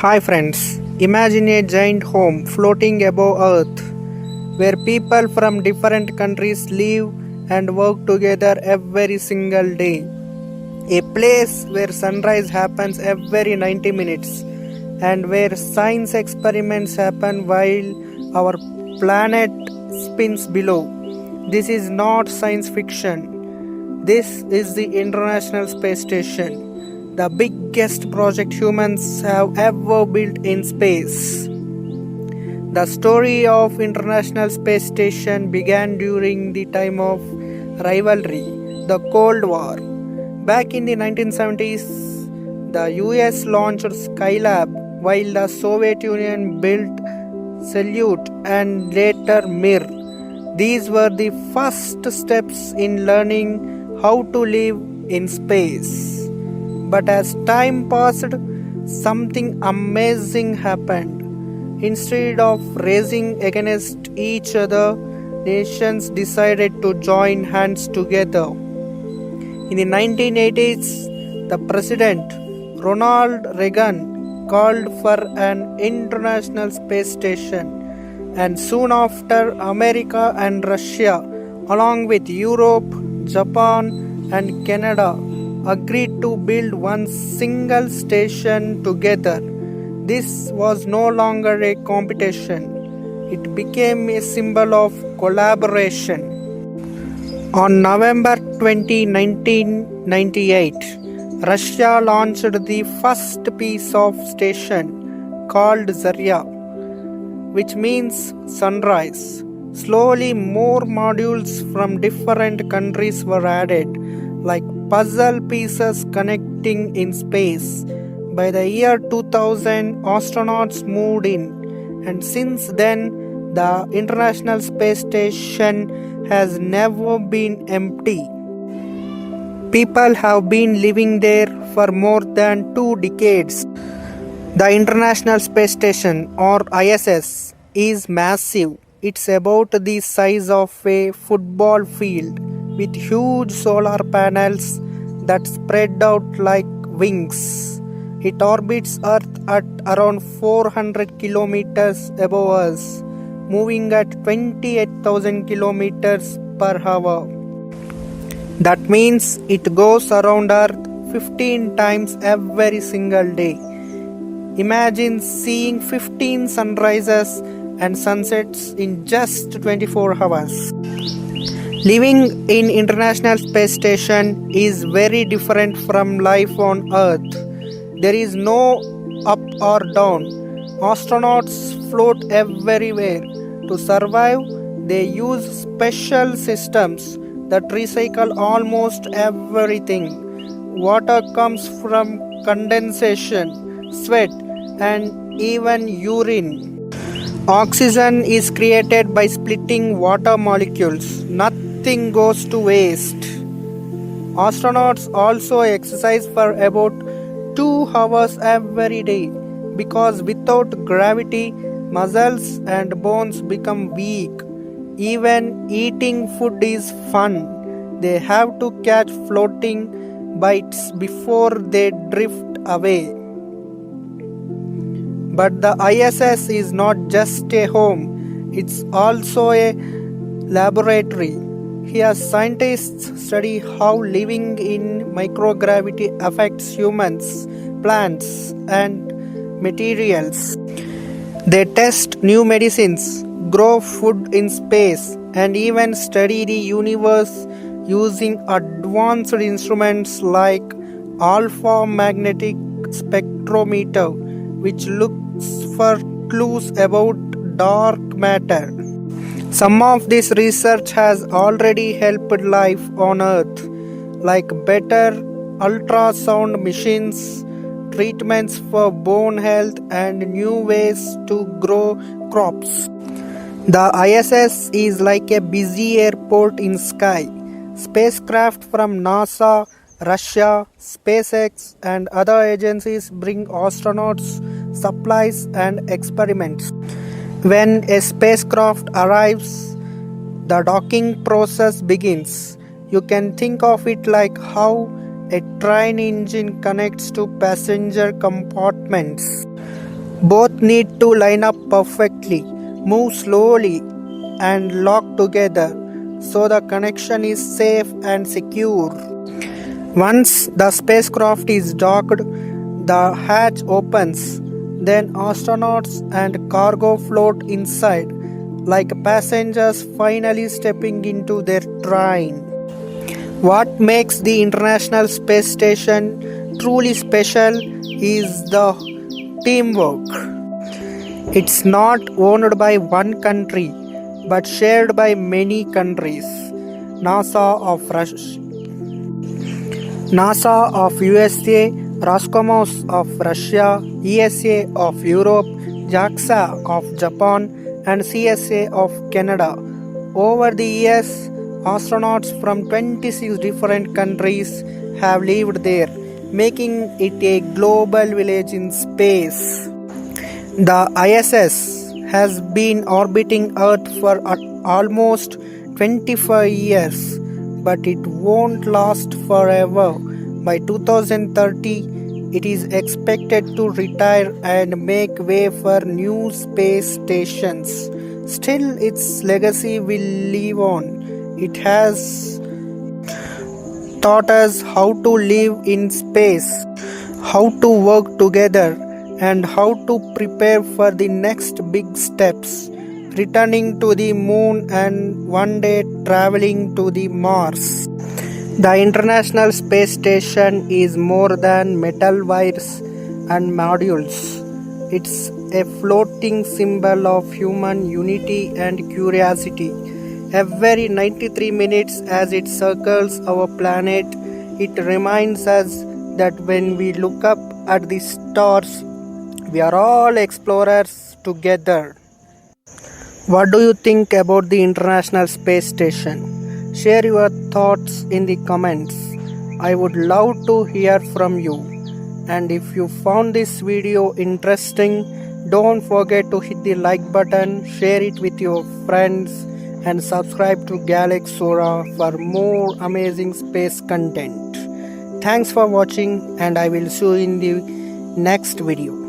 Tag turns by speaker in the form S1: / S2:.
S1: Hi friends, imagine a giant home floating above Earth where people from different countries live and work together every single day. A place where sunrise happens every 90 minutes and where science experiments happen while our planet spins below. This is not science fiction. This is the International Space Station, the biggest project humans have ever built in space. The story of International Space Station began during the time of rivalry, the Cold War. Back in the 1970s, the US launched Skylab while the Soviet Union built Salyut and later Mir. These were the first steps in learning how to live in space. But as time passed, something amazing happened. Instead of racing against each other, nations decided to join hands together. In the 1980s, the President Ronald Reagan called for an international space station, and soon after, America and Russia, along with Europe, Japan, and Canada, agreed to build one single station together. This was no longer a competition, it became a symbol of collaboration. On November 20, 1998, Russia launched the first piece of station called Zarya, which means sunrise. Slowly, more modules from different countries were added, like puzzle pieces connecting in space. By the year 2000, astronauts moved in, and since then, the International Space Station has never been empty. People have been living there for more than 2 decades. The International Space Station, or ISS, is massive. It's about the size of a football field with huge solar panels that spread out like wings. It orbits Earth at around 400 kilometers above us, moving at 28,000 kilometers per hour. That means it goes around Earth 15 times every single day. Imagine seeing 15 sunrises and sunsets in just 24 hours. Living in International Space Station is very different from life on Earth. There is no up or down. Astronauts float everywhere. To survive, they use special systems that recycle almost everything. Water comes from condensation, sweat, and even urine. Oxygen is created by splitting water molecules. Nothing goes to waste. Astronauts also exercise for about 2 hours every day because without gravity, muscles and bones become weak. Even eating food is fun. They have to catch floating bites before they drift away. But the ISS is not just a home, it's also a laboratory. Here, scientists study how living in microgravity affects humans, plants, and materials. They test new medicines, grow food in space, and even study the universe using advanced instruments like alpha magnetic spectrometer, which looks for clues about dark matter. Some of this research has already helped life on Earth, like better ultrasound machines, treatments for bone health, and new ways to grow crops. The ISS is like a busy airport in sky. Spacecraft from NASA, Russia, SpaceX, and other agencies bring astronauts, supplies, and experiments. When a spacecraft arrives, the docking process begins. You can think of it like how a train engine connects to passenger compartments. Both need to line up perfectly, move slowly, and lock together so the connection is safe and secure. Once the spacecraft is docked, the hatch opens. Then astronauts and cargo float inside, like passengers finally stepping into their train. What makes the International Space Station truly special is the teamwork. It's not owned by one country but shared by many countries. NASA of USA, Roscosmos of Russia, ESA of Europe, JAXA of Japan, and CSA of Canada. Over the years, astronauts from 26 different countries have lived there, making it a global village in space. The ISS has been orbiting Earth for almost 25 years, but it won't last forever. By 2030, it is expected to retire and make way for new space stations. Still, its legacy will live on. It has taught us how to live in space, how to work together, and how to prepare for the next big steps, returning to the moon and one day traveling to the Mars. The International Space Station is more than metal wires and modules. It's a floating symbol of human unity and curiosity. Every 93 minutes as it circles our planet, it reminds us that when we look up at the stars, we are all explorers together. What do you think about the International Space Station? Share your thoughts in the comments. I would love to hear from you. And if you found this video interesting, don't forget to hit the like button, share it with your friends, and subscribe to Galaxora for more amazing space content. Thanks for watching, and I will see you in the next video.